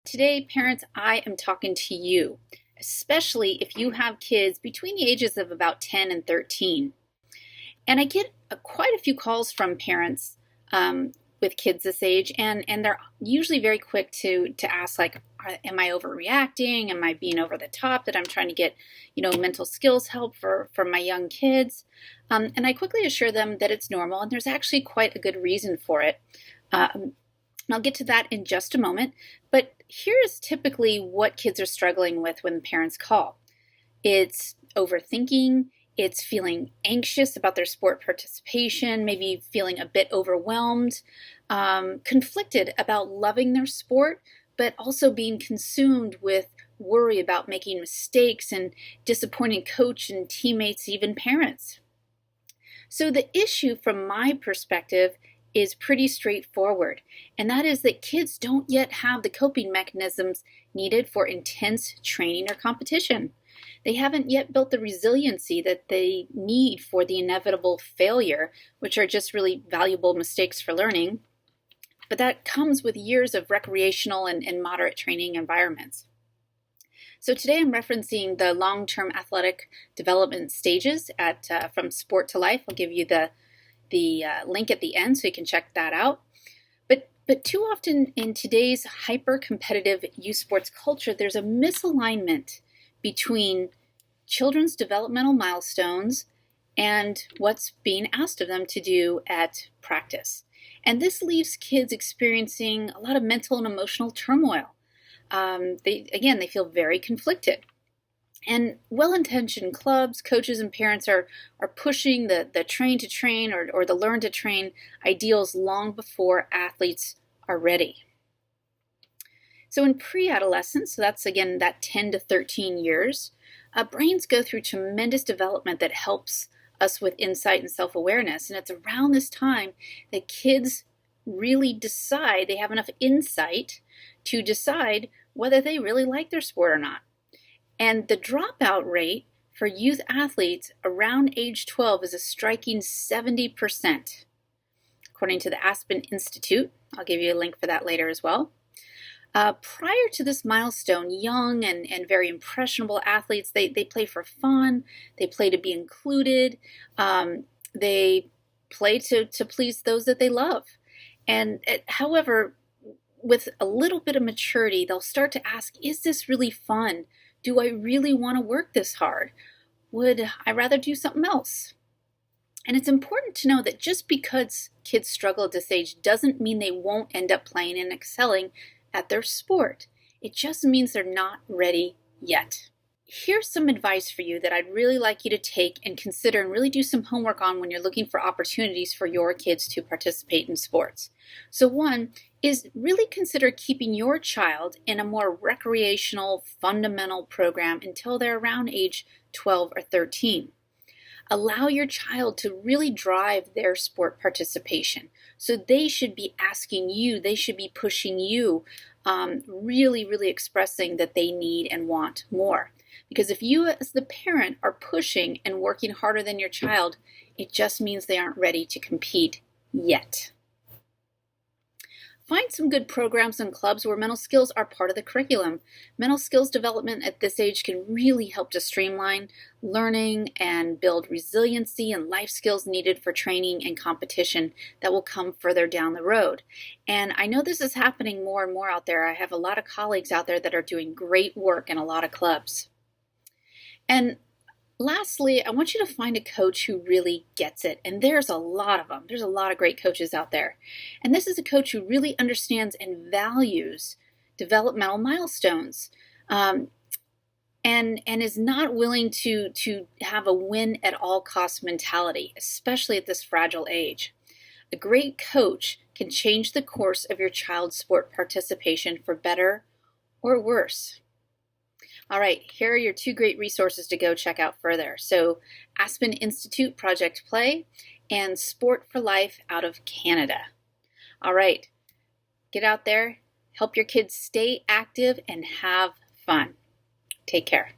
Today, parents, I am talking to you, especially if you have kids between the ages of about 10 and 13. And I get quite a few calls from parents with kids this age, and they're usually very quick to ask, like, am I overreacting? Am I being over the top? That I'm trying to get, mental skills help for my young kids? And I quickly assure them that it's normal, and there's actually quite a good reason for it. And I'll get to that in just a moment. But here is typically what kids are struggling with when parents call. It's overthinking, it's feeling anxious about their sport participation, maybe feeling a bit overwhelmed, conflicted about loving their sport, but also being consumed with worry about making mistakes and disappointing coach and teammates, even parents. So the issue from my perspective is pretty straightforward, and that is that kids don't yet have the coping mechanisms needed for intense training or competition. They haven't yet built the resiliency that they need for the inevitable failure, which are just really valuable mistakes for learning, but that comes with years of recreational and moderate training environments. So today I'm referencing the long-term athletic development stages from Sport to Life. I'll give you the link at the end so you can check that out. But too often in today's hyper-competitive youth sports culture, there's a misalignment between children's developmental milestones and what's being asked of them to do at practice. And this leaves kids experiencing a lot of mental and emotional turmoil. They feel very conflicted. And well-intentioned clubs, coaches, and parents are pushing the train to train or the learn to train ideals long before athletes are ready. So in pre-adolescence, so that's again that 10 to 13 years, brains go through tremendous development that helps us with insight and self-awareness. And it's around this time that kids really decide they have enough insight to decide whether they really like their sport or not. And the dropout rate for youth athletes around age 12 is a striking 70%, according to the Aspen Institute. I'll give you a link for that later as well. Prior to this milestone, young and very impressionable athletes, they play for fun, they play to be included, they play to please those that they love. And however, with a little bit of maturity, they'll start to ask, is this really fun? Do I really want to work this hard? Would I rather do something else? And it's important to know that just because kids struggle at this age doesn't mean they won't end up playing and excelling at their sport. It just means they're not ready yet. Here's some advice for you that I'd really like you to take and consider and really do some homework on when you're looking for opportunities for your kids to participate in sports. So one is really consider keeping your child in a more recreational, fundamental program until they're around age 12 or 13. Allow your child to really drive their sport participation. So they should be asking you, they should be pushing you, really expressing that they need and want more. Because if you as the parent are pushing and working harder than your child, it just means they aren't ready to compete yet. Find some good programs and clubs where mental skills are part of the curriculum. Mental skills development at this age can really help to streamline learning and build resiliency and life skills needed for training and competition that will come further down the road. And I know this is happening more and more out there. I have a lot of colleagues out there that are doing great work in a lot of clubs. And lastly, I want you to find a coach who really gets it. And there's a lot of them. There's a lot of great coaches out there. And this is a coach who really understands and values developmental milestones and is not willing to have a win at all cost mentality, especially at this fragile age. A great coach can change the course of your child's sport participation for better or worse. All right, here are your two great resources to go check out further. So Aspen Institute Project Play and Sport for Life out of Canada. All right, get out there, help your kids stay active and have fun. Take care.